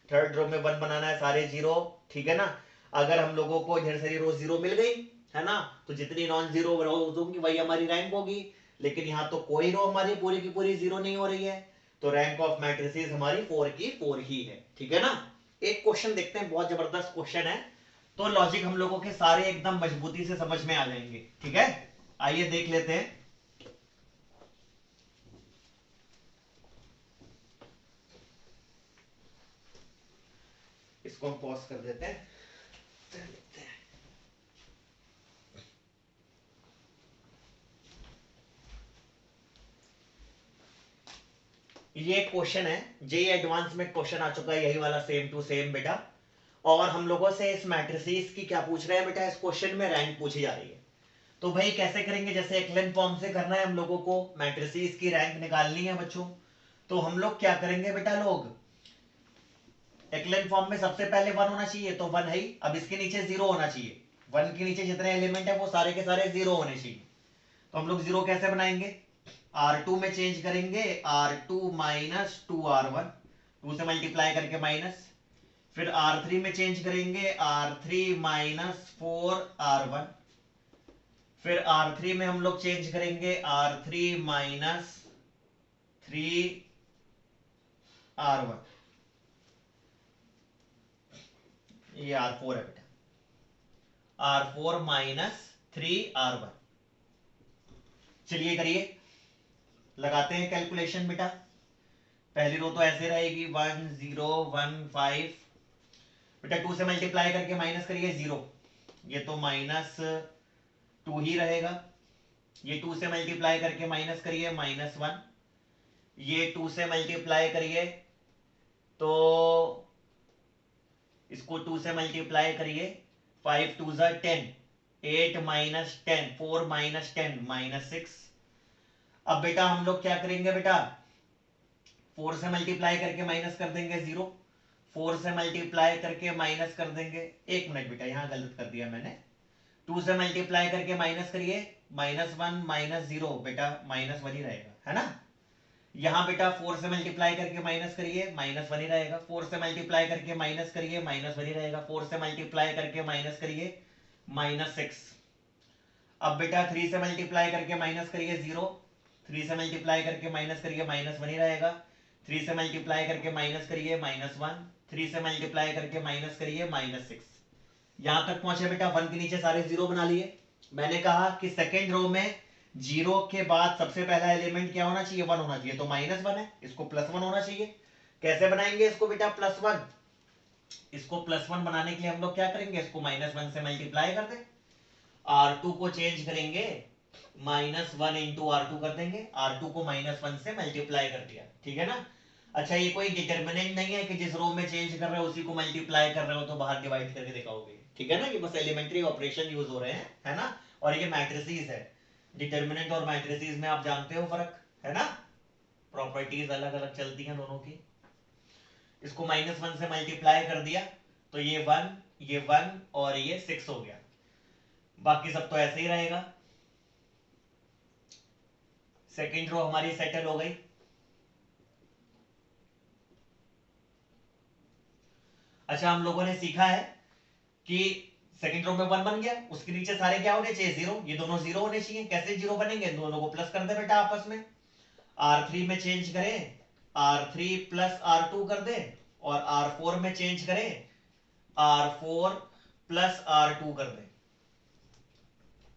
थर्ड रो में 1 बनाना है, सारे जीरो, ठीक है ना। अगर हम लोगों को ढेर सारी रो जीरो मिल गई, है ना, तो जितनी नॉन जीरो रोज होंगी वही हमारी रैंक होगी, लेकिन यहाँ तो कोई रो हमारी पूरी की पूरी जीरो नहीं हो रही है, तो रैंक ऑफ मैट्रिसेस हमारी 4 की 4 ही है, ठीक है ना। एक क्वेश्चन देखते हैं, बहुत जबरदस्त क्वेश्चन है, तो लॉजिक हम लोगों के सारे एकदम मजबूती से समझ में आ जाएंगे, ठीक है। आइए देख लेते हैं। इसको हम पॉज कर देते हैं। ये क्वेश्चन है, जेई एडवांस में क्वेश्चन आ चुका है यही वाला सेम टू सेम बेटा। और हम लोगों से इस मैट्रिसेस की क्या पूछ रहे हैं बेटा, इस क्वेश्चन में रैंक पूछी जा रही है। तो भाई कैसे करेंगे, जैसे एक्लेन फॉर्म से करना है हम लोगों को, मैट्रिसेस की रैंक निकालनी है बच्चों। तो हम लोग क्या करेंगे बेटा, लोग एक्लेन फॉर्म में सबसे पहले 1 होना चाहिए, तो 1 है ही। अब इसके नीचे 0 होना चाहिए, 1 के नीचे जितने एलिमेंट है वो सारे के सारे 0 होने चाहिए। तो हम लोग 0 कैसे बनाएंगे, R2 में चेंज करेंगे, R2 माइनस 2R1, 2 से मल्टीप्लाई करके माइनस। फिर R3 में चेंज करेंगे, R3 माइनस 4R1। फिर R3 में हम लोग चेंज करेंगे, R3 माइनस 3R1। ये R4 है बेटा, R4 माइनस 3R1। चलिए करिए, लगाते हैं कैलकुलेशन बेटा। पहली रो तो ऐसे रहेगी 1 0 1 5 बेटा, 2 से मल्टीप्लाई करके माइनस करिए 0, ये तो माइनस 2 ही रहेगा। ये 2 से मल्टीप्लाई करके माइनस करिए -1, ये 2 से मल्टीप्लाई करिए तो इसको 2 से मल्टीप्लाई करिए, 5 2 10, 8 माइनस 10, 4 माइनस 10 -6। अब बेटा हम लोग क्या करेंगे बेटा, 4 से मल्टीप्लाई करके माइनस कर देंगे 0, 4 से मल्टीप्लाई करके माइनस कर देंगे, एक मिनट बेटा यहां गलत कर दिया मैंने, 2 से मल्टीप्लाई करके माइनस करिए, -1 -0 बेटा -1 ही रहेगा, है ना। यहां बेटा 4 से मल्टीप्लाई करके माइनस करिए, -1 ही रहेगा। 4 से मल्टीप्लाई करके माइनस करिए, -1 ही रहेगा। 4 से मल्टीप्लाई करके माइनस करिए, -6। अब बेटा 3 से मल्टीप्लाई करके माइनस करिए 0, 3 से मल्टीप्लाई करके माइनस करिए, -1 ही रहेगा। 3 से मल्टीप्लाई करके माइनस करिए, -1, 3 से मल्टीप्लाई करके माइनस करिए, -6। यहां तक पहुंचे बेटा, 1 के नीचे सारे 0 बना लिए। मैंने कहा कि सेकेंड रो में 0 के बाद सबसे पहला एलिमेंट क्या होना चाहिए, 1 होना चाहिए, तो -1 है, इसको +1 होना चाहिए। कैसे बनाएंगे इसको बेटा +1, इसको +1 बनाने के लिए हम लोग क्या करेंगे, इसको -1 से मल्टीप्लाई कर दें, R2 को चेंज करेंगे, -1 इंटू R2 कर देंगे, R2 को -1 से मल्टीप्लाई कर दिया, ठीक है ना। अच्छा ये कोई डिटर्मिनेंट नहीं है कि जिस रो में चेंज कर रहे हो उसी को मल्टीप्लाई कर रहे हो तो बाहर डिवाइड करके दिखाओगे, ठीक है ना। ये बस एलिमेंट्री ऑपरेशन यूज हो रहे हैं, है ना। और ये मैट्रिसेस है, डिटर्मिनेंट और मैट्रिसेस में आप जानते हो फर्क, है ना, प्रॉपर्टीज अलग अलग चलती हैं दोनों की। इसको -1 से मल्टीप्लाई कर दिया तो ये 1, ये 1 और ये 6 हो गया, बाकी सब तो ऐसे ही रहेगा। सेकेंड रो हमारी सेटल हो गई। अच्छा हम लोगों ने सीखा है कि सेकंड रो में 1 बन गया, उसके नीचे सारे क्या होने चाहिए, 0, ये दोनों 0 होने चाहिए। कैसे 0 बनेंगे, दोनों को प्लस कर दे बेटा आपस में, R3 में चेंज करें, R3 प्लस R2 कर दे, और R4 में चेंज करें, R4 प्लस R2 कर दे,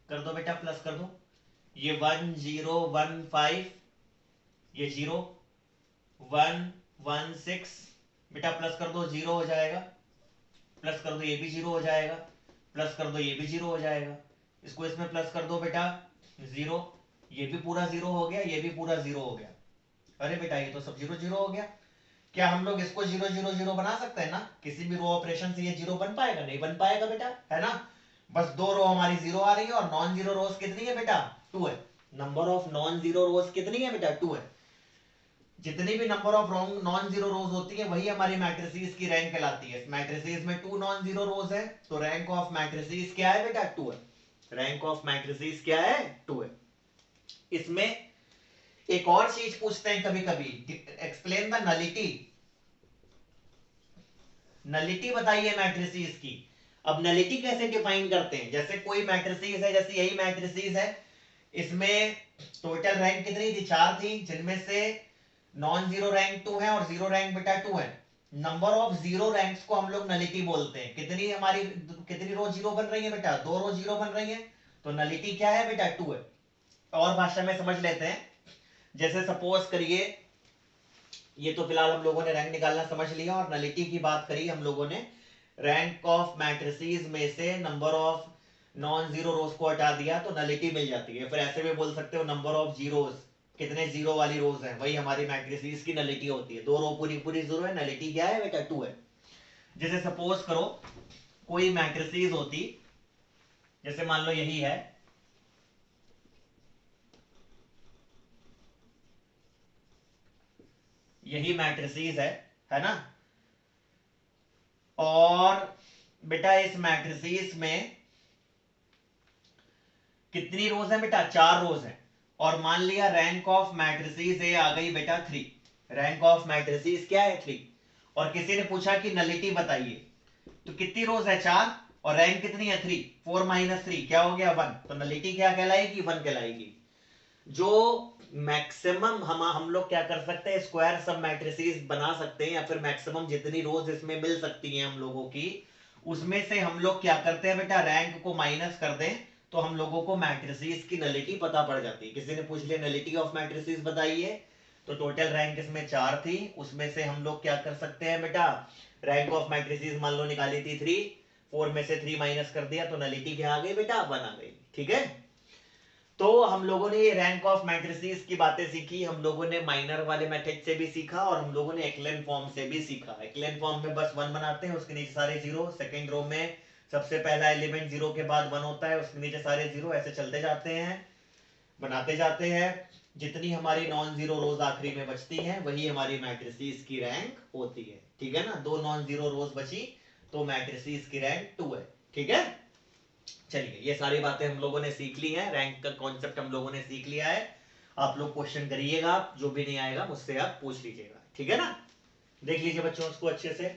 कर दो बेटा प्लस कर दो। ये 1 0 1 5, ये 0 1 1 6 बेटा प्लस कर दो 0 हो जाएगा, प्लस कर दो ये भी 0 हो जाएगा, प्लस कर दो ये भी 0 हो जाएगा, इसको इसमें प्लस कर दो बेटा 0, ये भी पूरा 0 हो गया, ये भी पूरा 0 हो गया। अरे बेटा ये तो सब 0 0 हो गया। क्या हम लोग इसको 0 0 0 बना सकते हैं ना, किसी भी रो ऑपरेशन से ये 0 बन पाएगा, नहीं बन पाएगा बेटा, है ना। बस 2 रो हमारी 0 आ रही है, और नॉन जीरो रोज कितनी है बेटा, 2 है। नंबर ऑफ नॉन जीरो रोज कितनी है बेटा, 2 है। जितनी भी number of non zero rows होती है वही हमारी मैट्रिसेस की रैंक कहलाती है। मैट्रिसेस में 2 नॉन जीरो रोज है, तो रैंक ऑफ मैट्रिसेस क्या है बेटा, 2 है। रैंक ऑफ मैट्रिसेस क्या है, 2 है। इसमें एक और चीज पूछते हैं कभी कभी, एक्सप्लेन द नलिटी, नलिटी बताइए मैट्रिसेस की। अब नलिटी कैसे डिफाइन करते हैं, जैसे कोई मैट्रिसेस है, जैसे यही मैट्रिसेस है, इसमें टोटल रैंक कितनी थी, 4 थी, जिनमें से नॉन जीरो रैंक 2 है और जीरो रैंक बेटा 2 है। नंबर ऑफ जीरो रैंक्स को हम लोग नलिटी बोलते हैं। कितनी हमारी, कितनी रो जीरो बन रही है बेटा, 2 रो जीरो बन रही है, तो नलिटी क्या है बेटा, 2 है। और भाषा में समझ लेते हैं, जैसे सपोज करिए, ये तो फिलहाल हम लोगों ने रैंक निकालना समझ लिया और नलिटी की बात करी हम लोगों ने। रैंक ऑफ मैट्रिसेस में से नंबर ऑफ नॉन जीरो रोज को हटा दिया तो नलिटी मिल जाती है। फिर ऐसे भी बोल सकते हो नंबर ऑफ जीरोस, कितने जीरो वाली रोज है, वही हमारी मैट्रिसेस की नलिटी होती है। दो रो पूरी पूरी जीरो है, नलिटी क्या है बेटा 2 है। जैसे सपोज करो कोई मैट्रिसेस होती, जैसे मान लो यही है, यही मैट्रिसेस है ना, और बेटा इस मैट्रिसेस में कितनी रोज है बेटा, 4 रोज है। और मान लिया रैंक ऑफ मैट्रिसेस ए आ गई बेटा 3, रैंक ऑफ मैट्रिसेस क्या है 3, और किसी ने पूछा कि नलिटी बताइए, तो कितनी रोज है 4 और रैंक कितनी है 3, 4 माइनस 3 क्या हो गया 1, तो नलिटी क्या कहलाएगी 1 कहलाएगी। जो मैक्सिमम हम लोग क्या कर सकते हैं, स्क्वायर सब मैट्रिसेस बना सकते हैं, या फिर मैक्सिमम जितनी रोज इसमें मिल सकती हैं हम लोगों की, उसमें से हम लोग क्या करते हैं बेटा, रैंक को माइनस कर दें तो हम लोगों को मैट्रिसेस की नलिटी पता पड़ जाती है। किसी ने पूछ लिया नलिटी ऑफ मैट्रिसेस बताइए, तो टोटल रैंक इसमें 4 थी, उसमें से हम लोग क्या कर सकते हैं बेटा, रैंक ऑफ मैट्रिसेस मान लो निकाली थी 3, 4 में से 3 माइनस कर दिया तो नलिटी क्या आ गई बेटा 1 आ गई। ठीक है, तो हम लोगों ने ये रैंक ऑफ मैट्रिसेस की बातें सीखी, हम लोगों ने माइनर वाले मेथड से भी सीखा और हम लोगों ने एक्लेन फॉर्म से भी सीखा। एक्लेन फॉर्म में बस 1 बनाते हैं, उसके नीचे सारे जीरो, सेकंड रो में सबसे पहला एलिमेंट 0 के बाद 1 होता है, उसके नीचे सारे जीरो, ऐसे चलते जाते हैं, बनाते जाते हैं। जितनी हमारी नॉन जीरो रोज आखिरी में बचती हैं वही हमारी मैट्रिसेस की रैंक होती है। ठीक है ना, 2 नॉन जीरो रोज बची तो मैट्रिसेस की रैंक 2 है। ठीक है, चलिए ये सारी बातें हम लोगों ने सीख ली हैं, रैंक का कॉन्सेप्ट हम लोगों ने सीख लिया है। आप लोग क्वेश्चन करिएगा, जो भी नहीं आएगा मुझसे आप पूछ लीजिएगा। ठीक है ना, देख लीजिए बच्चों उसको अच्छे से।